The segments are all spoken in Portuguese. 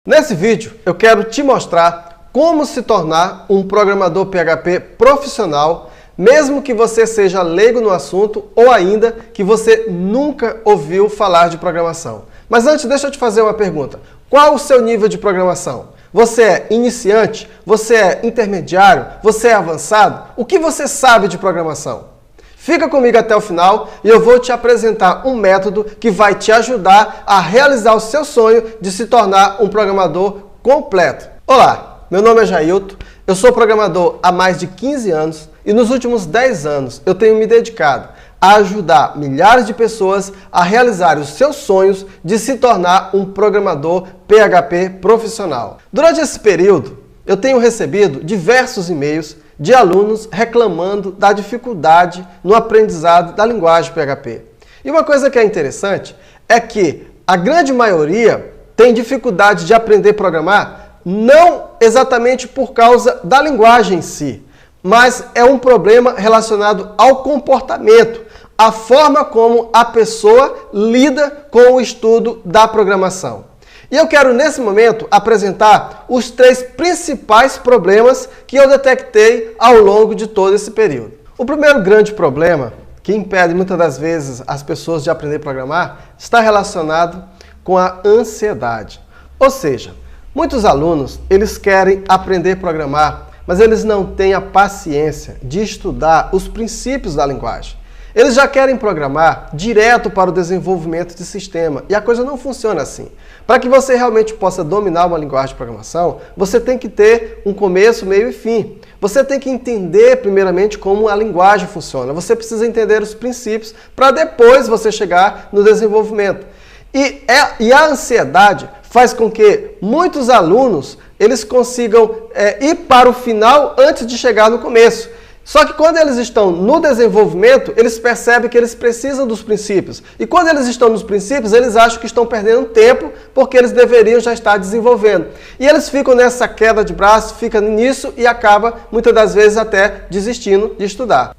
Nesse vídeo eu quero te mostrar como se tornar um programador PHP profissional, mesmo que você seja leigo no assunto ou ainda que você nunca ouviu falar de programação. Mas antes, deixa eu te fazer uma pergunta. Qual o seu nível de programação? Você é iniciante? Você é intermediário? Você é avançado? O que você sabe de programação? Fica comigo até o final e eu vou te apresentar um método que vai te ajudar a realizar o seu sonho de se tornar um programador completo. Olá, meu nome é Jailton, eu sou programador há mais de 15 anos e nos últimos 10 anos eu tenho me dedicado a ajudar milhares de pessoas a realizar os seus sonhos de se tornar um programador PHP profissional. Durante esse período, eu tenho recebido diversos e-mails de alunos reclamando da dificuldade no aprendizado da linguagem PHP. E uma coisa que é interessante é que a grande maioria tem dificuldade de aprender a programar não exatamente por causa da linguagem em si, mas é um problema relacionado ao comportamento, a forma como a pessoa lida com o estudo da programação. E eu quero, nesse momento, apresentar os 3 principais problemas que eu detectei ao longo de todo esse período. O primeiro grande problema, que impede muitas das vezes as pessoas de aprender a programar, está relacionado com a ansiedade. Ou seja, muitos alunos, eles querem aprender a programar, mas eles não têm a paciência de estudar os princípios da linguagem. Eles já querem programar direto para o desenvolvimento de sistema, e a coisa não funciona assim. Para que você realmente possa dominar uma linguagem de programação, você tem que ter um começo, meio e fim. Você tem que entender primeiramente como a linguagem funciona. Você precisa entender os princípios para depois você chegar no desenvolvimento. E a ansiedade faz com que muitos alunos eles consigam ir para o final antes de chegar no começo. Só que quando eles estão no desenvolvimento, eles percebem que eles precisam dos princípios. E quando eles estão nos princípios, eles acham que estão perdendo tempo porque eles deveriam já estar desenvolvendo. E eles ficam nessa queda de braço, ficam nisso e acabam, muitas das vezes, até desistindo de estudar.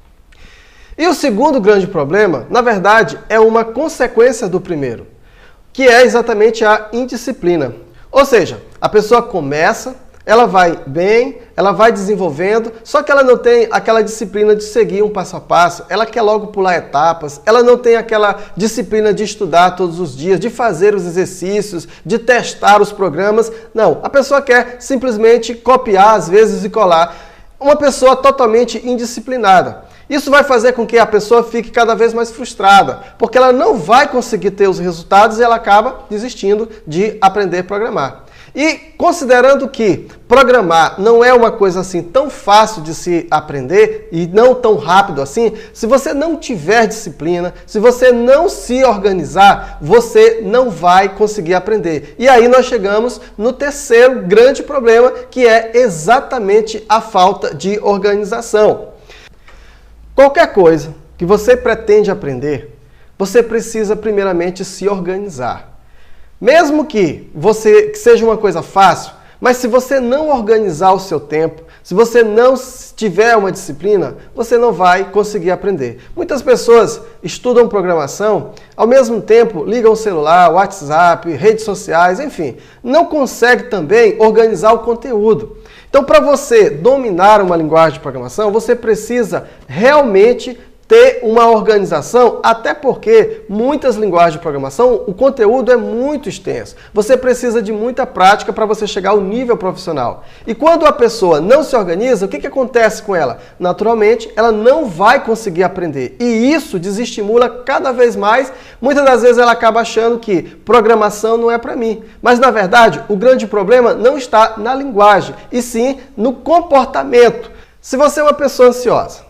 E o segundo grande problema, na verdade, é uma consequência do primeiro, que é exatamente a indisciplina. Ou seja, a pessoa começa, ela vai bem, ela vai desenvolvendo, só que ela não tem aquela disciplina de seguir um passo a passo, ela quer logo pular etapas, ela não tem aquela disciplina de estudar todos os dias, de fazer os exercícios, de testar os programas. Não, a pessoa quer simplesmente copiar às vezes e colar. Uma pessoa totalmente indisciplinada. Isso vai fazer com que a pessoa fique cada vez mais frustrada, porque ela não vai conseguir ter os resultados e ela acaba desistindo de aprender a programar. E considerando que programar não é uma coisa assim tão fácil de se aprender e não tão rápido assim, se você não tiver disciplina, se você não se organizar, você não vai conseguir aprender. E aí nós chegamos no terceiro grande problema, que é exatamente a falta de organização. Qualquer coisa que você pretende aprender, você precisa primeiramente se organizar. Mesmo que seja uma coisa fácil, mas se você não organizar o seu tempo, se você não tiver uma disciplina, você não vai conseguir aprender. Muitas pessoas estudam programação, ao mesmo tempo ligam o celular, WhatsApp, redes sociais, enfim, não consegue também organizar o conteúdo. Então, para você dominar uma linguagem de programação, você precisa realmente ter uma organização, até porque muitas linguagens de programação, o conteúdo é muito extenso. Você precisa de muita prática para você chegar ao nível profissional. E quando a pessoa não se organiza, o que acontece com ela? Naturalmente, ela não vai conseguir aprender. E isso desestimula cada vez mais. Muitas das vezes ela acaba achando que programação não é para mim. Mas, na verdade, o grande problema não está na linguagem, e sim no comportamento. Se você é uma pessoa ansiosa,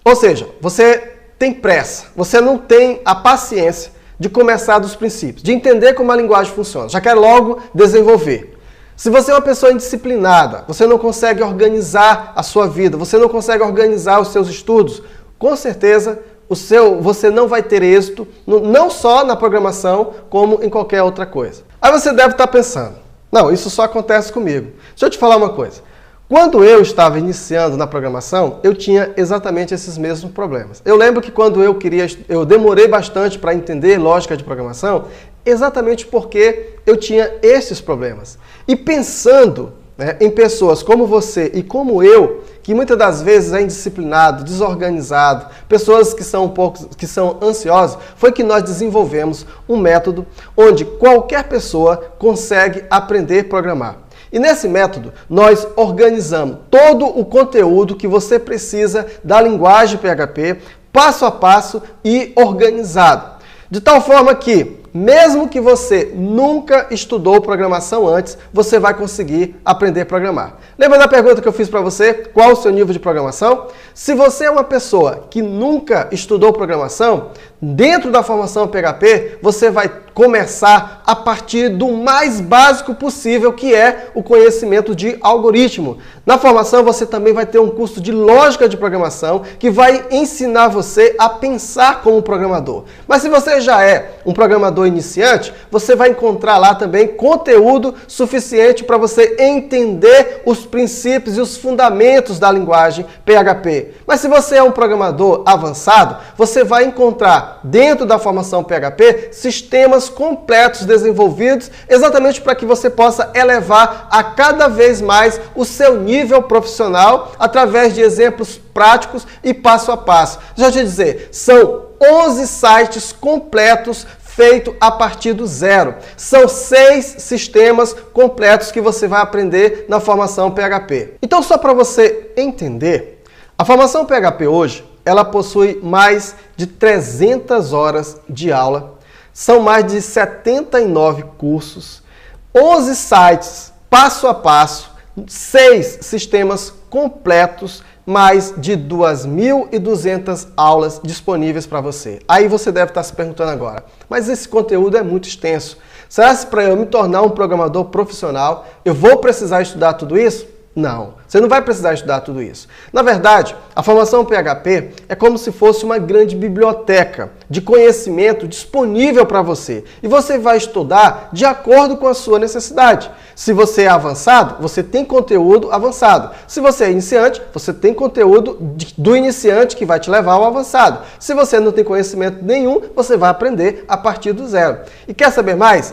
ou seja, você tem pressa, você não tem a paciência de começar dos princípios, de entender como a linguagem funciona, já quer logo desenvolver. Se você é uma pessoa indisciplinada, você não consegue organizar a sua vida, você não consegue organizar os seus estudos, com certeza você não vai ter êxito, não só na programação, como em qualquer outra coisa. Aí você deve estar pensando, não, isso só acontece comigo. Deixa eu te falar uma coisa. Quando eu estava iniciando na programação, eu tinha exatamente esses mesmos problemas. Eu lembro que quando eu demorei bastante para entender lógica de programação, exatamente porque eu tinha esses problemas. E pensando, né, em pessoas como você e como eu, que muitas das vezes é indisciplinado, desorganizado, pessoas que são ansiosas, foi que nós desenvolvemos um método onde qualquer pessoa consegue aprender a programar. E nesse método, nós organizamos todo o conteúdo que você precisa da linguagem PHP, passo a passo e organizado. De tal forma que, mesmo que você nunca estudou programação antes, você vai conseguir aprender a programar. Lembra da pergunta que eu fiz para você? Qual o seu nível de programação? Se você é uma pessoa que nunca estudou programação, dentro da formação PHP, você vai começar a partir do mais básico possível, que é o conhecimento de algoritmo. Na formação, você também vai ter um curso de lógica de programação, que vai ensinar você a pensar como programador. Mas se você já é um programador iniciante, você vai encontrar lá também conteúdo suficiente para você entender os princípios e os fundamentos da linguagem PHP. Mas se você é um programador avançado, você vai encontrar dentro da formação PHP sistemas completos desenvolvidos exatamente para que você possa elevar a cada vez mais o seu nível profissional através de exemplos práticos e passo a passo. Já te dizer, são 11 sites completos feito a partir do zero. São 6 sistemas completos que você vai aprender na formação PHP. Então, só para você entender, a formação PHP hoje, ela possui mais de 300 horas de aula, são mais de 79 cursos, 11 sites passo a passo, 6 sistemas completos, mais de 2.200 aulas disponíveis para você. Aí você deve estar se perguntando agora, mas esse conteúdo é muito extenso. Será que para eu me tornar um programador profissional, eu vou precisar estudar tudo isso? Não, você não vai precisar estudar tudo isso. Na verdade, a formação PHP é como se fosse uma grande biblioteca de conhecimento disponível para você. E você vai estudar de acordo com a sua necessidade. Se você é avançado, você tem conteúdo avançado. Se você é iniciante, você tem conteúdo do iniciante que vai te levar ao avançado. Se você não tem conhecimento nenhum, você vai aprender a partir do zero. E quer saber mais?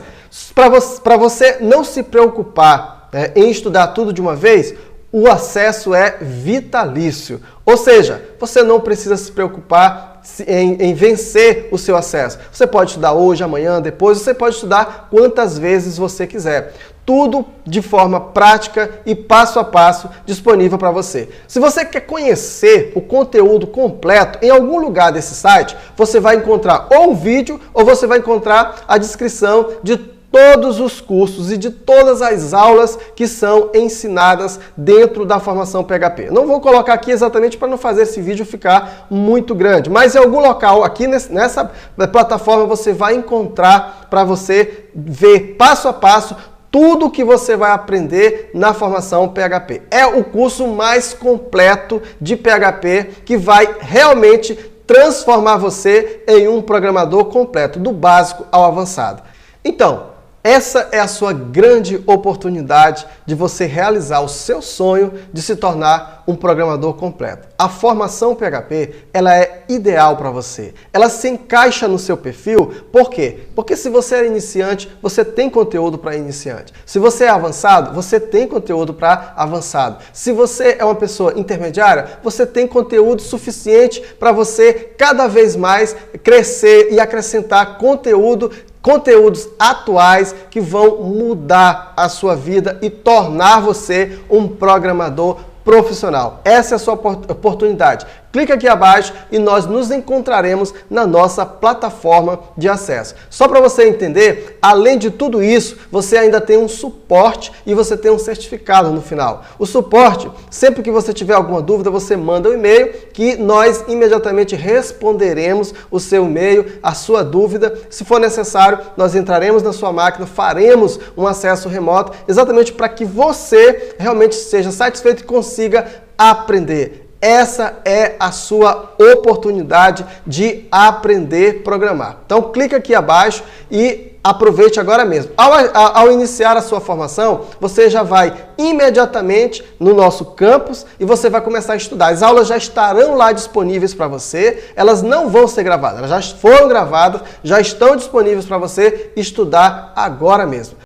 Para você não se preocupar em estudar tudo de uma vez, o acesso é vitalício. Ou seja, você não precisa se preocupar em vencer o seu acesso. Você pode estudar hoje, amanhã, depois, você pode estudar quantas vezes você quiser. Tudo de forma prática e passo a passo disponível para você. Se você quer conhecer o conteúdo completo em algum lugar desse site, você vai encontrar ou um vídeo ou você vai encontrar a descrição de todos os cursos e de todas as aulas que são ensinadas dentro da formação PHP. Não vou colocar aqui exatamente para não fazer esse vídeo ficar muito grande, mas em algum local aqui nessa plataforma você vai encontrar para você ver passo a passo tudo o que você vai aprender na formação PHP. É o curso mais completo de PHP que vai realmente transformar você em um programador completo, do básico ao avançado. Então, essa é a sua grande oportunidade de você realizar o seu sonho de se tornar um programador completo. A formação PHP, ela é ideal para você. Ela se encaixa no seu perfil. Por quê? Porque se você é iniciante, você tem conteúdo para iniciante. Se você é avançado, você tem conteúdo para avançado. Se você é uma pessoa intermediária, você tem conteúdo suficiente para você cada vez mais crescer e acrescentar conteúdos atuais que vão mudar a sua vida e tornar você um programador profissional. Essa é a sua oportunidade. Clica aqui abaixo e nós nos encontraremos na nossa plataforma de acesso. Só para você entender, além de tudo isso, você ainda tem um suporte e você tem um certificado no final. O suporte, sempre que você tiver alguma dúvida, você manda um e-mail que nós imediatamente responderemos o seu e-mail, a sua dúvida. Se for necessário, nós entraremos na sua máquina, faremos um acesso remoto, exatamente para que você realmente seja satisfeito e consiga aprender. essa é a sua oportunidade de aprender a programar. Então clica aqui abaixo e aproveite agora mesmo. Ao iniciar a sua formação, você já vai imediatamente no nosso campus e você vai começar a estudar. As aulas já estarão lá disponíveis para você, elas não vão ser gravadas, elas já foram gravadas, já estão disponíveis para você estudar agora mesmo.